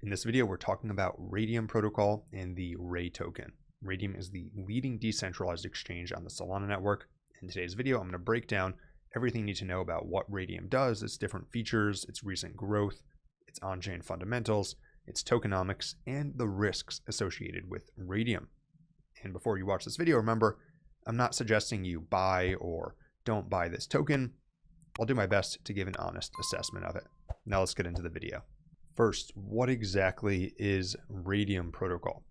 In this video, we're talking about Raydium protocol and the RAY token. Raydium is the leading decentralized exchange on the Solana network. In today's video, I'm going to break down everything you need to know about what Raydium does, its different features, its recent growth, its on-chain fundamentals, its tokenomics, and the risks associated with Raydium. And before you watch this video, remember, I'm not suggesting you buy or don't buy this token. I'll do my best to give an honest assessment of it. Now let's get into the video. First, what exactly is Raydium protocol?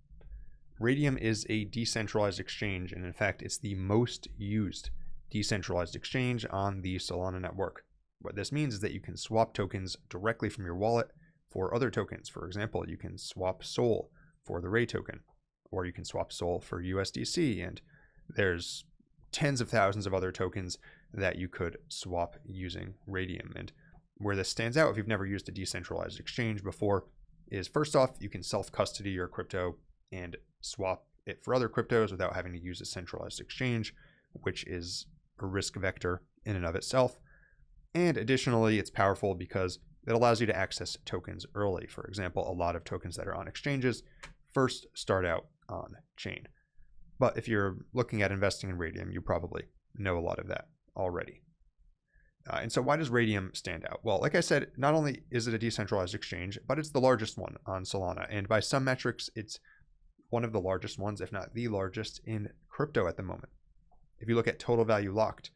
Raydium is a decentralized exchange, and in fact, it's the most used decentralized exchange on the Solana network. What this means is that you can swap tokens directly from your wallet for other tokens. For example, you can swap SOL for the RAY token, or you can swap SOL for USDC, and there's tens of thousands of other tokens that you could swap using Raydium. And where this stands out, if you've never used a decentralized exchange before, is first off, you can self-custody your crypto and swap it for other cryptos without having to use a centralized exchange, which is a risk vector in and of itself. And additionally, it's powerful because it allows you to access tokens early. For example, a lot of tokens that are on exchanges first start out on chain. But if you're looking at investing in Raydium, you probably know a lot of that already. And so why does Raydium stand out? Well, like I said, not only is it a decentralized exchange, but it's the largest one on Solana. And by some metrics, it's one of the largest ones, if not the largest, in crypto at the moment. If you look at total value locked,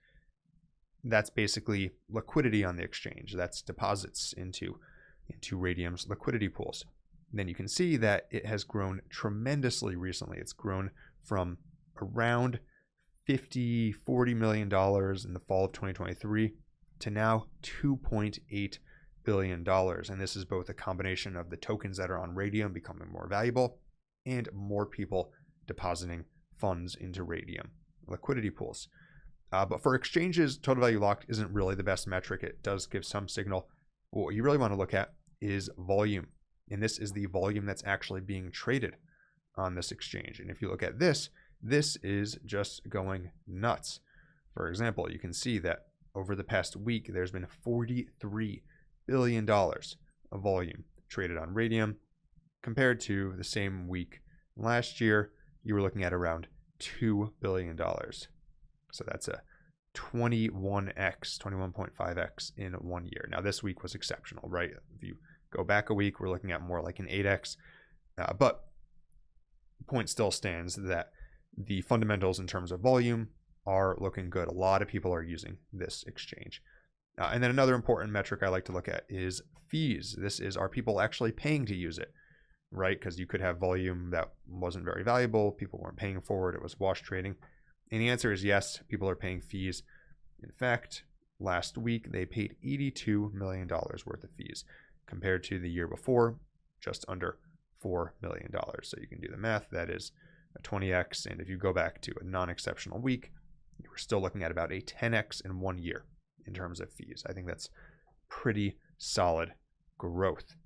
that's basically liquidity on the exchange. That's deposits into Raydium's liquidity pools. And then you can see that it has grown tremendously recently. It's grown from around $40 million in the fall of 2023 to now $2.8 billion. And this is both a combination of the tokens that are on Raydium becoming more valuable and more people depositing funds into Raydium liquidity pools. But for exchanges, total value locked isn't really the best metric. It does give some signal. What you really want to look at is volume. And this is the volume that's actually being traded on this exchange. And if you look at this, this is just going nuts. For example, you can see that over the past week, there's been $43 billion of volume traded on Raydium. Compared to the same week last year, you were looking at around $2 billion. So that's a 21.5x in 1 year. Now, this week was exceptional, right? If you go back a week, we're looking at more like an 8x. But the point still stands that the fundamentals in terms of volume are looking good. A lot of people are using this exchange. And then another important metric I like to look at is fees. This is, are people actually paying to use it, right? Because you could have volume that wasn't very valuable. People weren't paying for it. It was wash trading. And the answer is yes, people are paying fees. In fact, last week, they paid $82 million worth of fees compared to the year before, just under $4 million. So you can do the math. That is a 20x. And if you go back to a non-exceptional week, you were still looking at about a 10x in 1 year in terms of fees. I think that's pretty solid growth.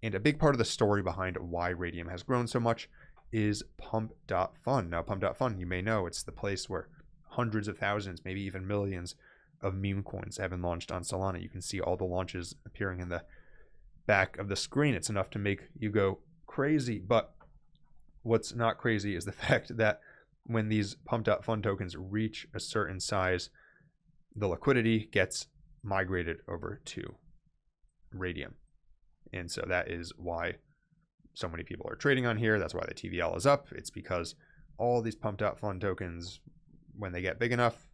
And a big part of the story behind why Raydium has grown so much is Pump.Fun. Now, Pump.Fun, you may know, it's the place where hundreds of thousands, maybe even millions of meme coins have been launched on Solana. You can see all the launches appearing in the back of the screen. It's enough to make you go crazy. But what's not crazy is the fact that when these Pump.Fun tokens reach a certain size, the liquidity gets migrated over to Raydium. And so that is why so many people are trading on here. That's why the TVL is up. It's because all these Pump.Fun tokens, when they get big enough,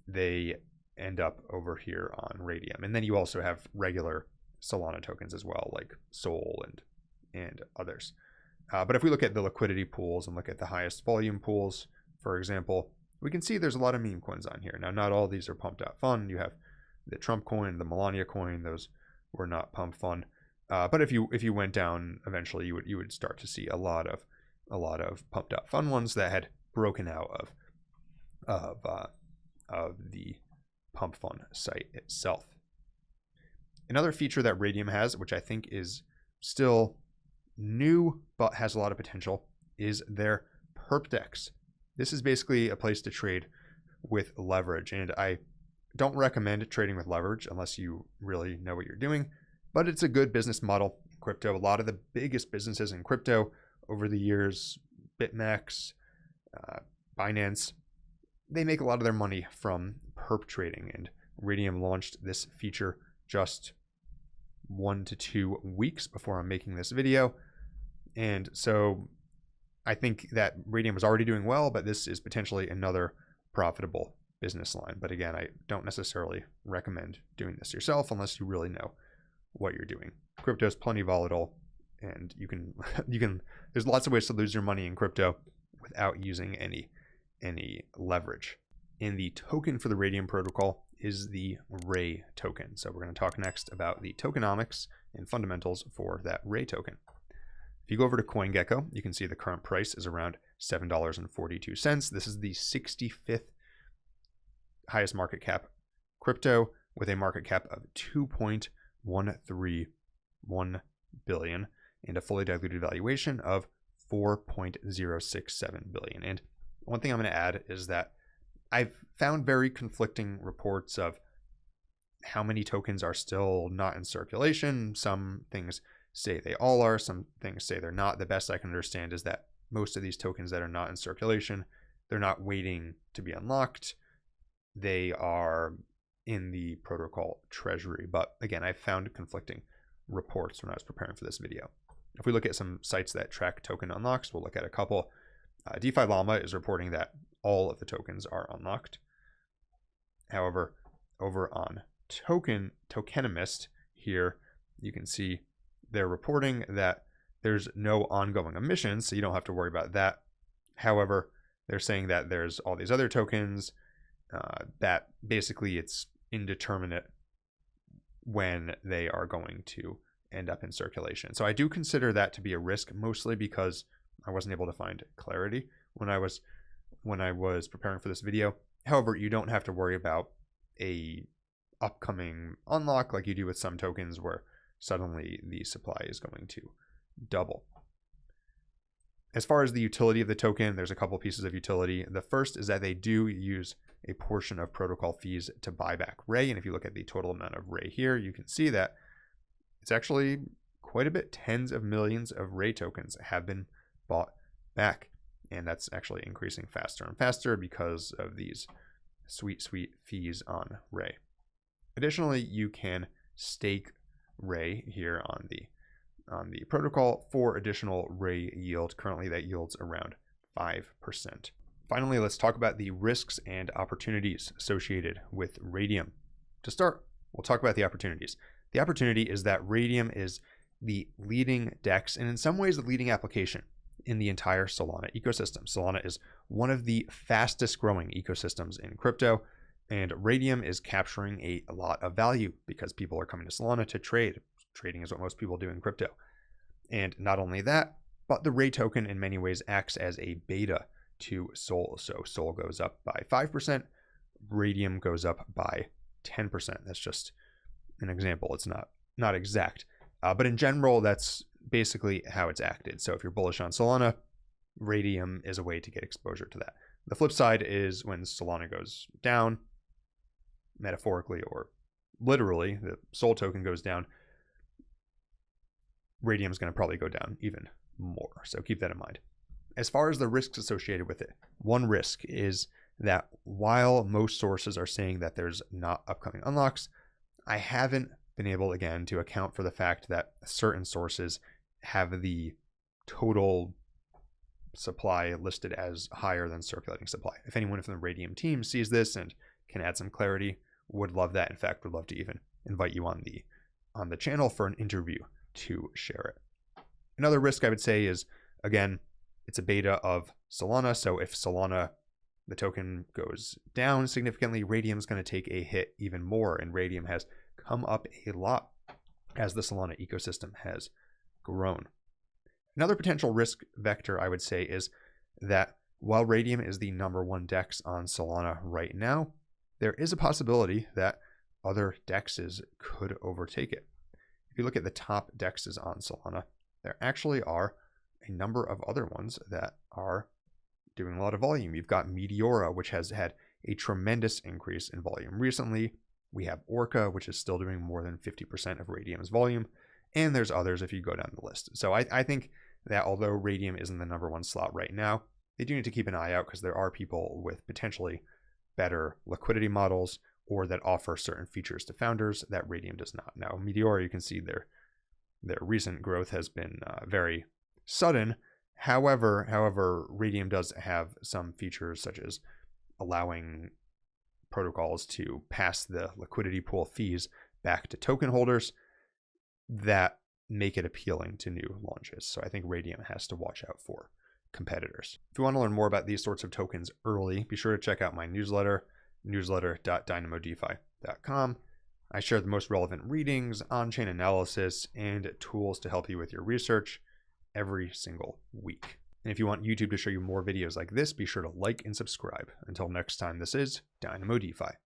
they end up over here on Raydium. And then you also have regular Solana tokens as well, like SOL and others. But if we look at the liquidity pools and look at the highest volume pools, for example, we can see there's a lot of meme coins on here. Now, not all these are Pump.Fun. You have the Trump coin, the Melania coin. Those were not Pump Fun. But if you went down, eventually you would start to see a lot of Pump.Fun ones that had broken out of the Pump Fun site itself. Another feature that Raydium has, which I think is still new but has a lot of potential, is their perp DEX. This is basically a place to trade with leverage, and I don't recommend trading with leverage unless you really know what you're doing, but it's a good business model crypto. A lot of the biggest businesses in crypto over the years, BitMEX, Binance, they make a lot of their money from perp trading, and Raydium launched this feature just 1 to 2 weeks before I'm making this video. And so I think that Raydium was already doing well, but this is potentially another profitable business line. But again, I don't necessarily recommend doing this yourself unless you really know what you're doing. Crypto is plenty volatile, and you can there's lots of ways to lose your money in crypto without using any leverage. And the token for the Raydium protocol is the RAY token. So we're going to talk next about the tokenomics and fundamentals for that RAY token. If you go over to CoinGecko, you can see the current price is around $7.42. This is the 65th highest market cap crypto with a market cap of 2.131 billion and a fully diluted valuation of 4.067 billion. And one thing I'm going to add is that I've found very conflicting reports of how many tokens are still not in circulation. Some things say they all are, some things say they're not. The best I can understand is that most of these tokens that are not in circulation, they're not waiting to be unlocked. They are in the protocol treasury. But again, I found conflicting reports when I was preparing for this video. If we look at some sites that track token unlocks, we'll look at a couple. DeFi Llama is reporting that all of the tokens are unlocked. However, over on Tokenomics here, you can see they're reporting that there's no ongoing emissions, so you don't have to worry about that. However, they're saying that there's all these other tokens that basically it's indeterminate when they are going to end up in circulation. So I do consider that to be a risk, mostly because I wasn't able to find clarity when I was preparing for this video. However, you don't have to worry about a upcoming unlock like you do with some tokens where suddenly the supply is going to double. As far as the utility of the token, there's a couple pieces of utility. The first is that they do use a portion of protocol fees to buy back RAY. And if you look at the total amount of RAY here, you can see that it's actually quite a bit. Tens of millions of RAY tokens have been bought back. And that's actually increasing faster and faster because of these sweet fees on RAY. Additionally, you can stake RAY here on the protocol for additional RAY yield. Currently, that yields around 5%. Finally, let's talk about the risks and opportunities associated with Raydium. To start, we'll talk about the opportunities. The opportunity is that Raydium is the leading DEX and in some ways the leading application in the entire Solana ecosystem. Solana is one of the fastest growing ecosystems in crypto, and Raydium is capturing a lot of value because people are coming to Solana to trade. Trading is what most people do in crypto. And not only that, but the RAY token in many ways acts as a beta to Sol. So Sol goes up by 5%, Raydium goes up by 10%. That's just an example. It's not exact. But in general, that's basically how it's acted. So if you're bullish on Solana, Raydium is a way to get exposure to that. The flip side is when Solana goes down, metaphorically or literally, the Sol token goes down, Raydium is going to probably go down even more. So keep that in mind. As far as the risks associated with it, one risk is that while most sources are saying that there's not upcoming unlocks, I haven't been able, again, to account for the fact that certain sources have the total supply listed as higher than circulating supply. If anyone from the Raydium team sees this and can add some clarity, would love that. In fact, would love to even invite you on the channel for an interview to share it. Another risk I would say is, again, it's a beta of Solana. So if Solana, the token, goes down significantly, Raydium is going to take a hit even more. And Raydium has come up a lot as the Solana ecosystem has grown. Another potential risk vector I would say is that while Raydium is the #1 DEX on Solana right now, there is a possibility that other DEXs could overtake it. If you look at the top DEXs on Solana, there actually are a number of other ones that are doing a lot of volume. You've got Meteora, which has had a tremendous increase in volume recently. We have Orca, which is still doing more than 50% of Raydium's volume. And there's others if you go down the list. So I think that although Raydium isn't the #1 slot right now, they do need to keep an eye out because there are people with potentially better liquidity models or that offer certain features to founders that Raydium does not. Now, Meteor, you can see their recent growth has been very sudden. However, Raydium does have some features such as allowing protocols to pass the liquidity pool fees back to token holders that make it appealing to new launches. So I think Raydium has to watch out for competitors. If you want to learn more about these sorts of tokens early, be sure to check out my newsletter, newsletter.dynamodefi.com. I share the most relevant readings, on-chain analysis, and tools to help you with your research every single week. And if you want YouTube to show you more videos like this, be sure to like and subscribe. Until next time, this is Dynamo DeFi.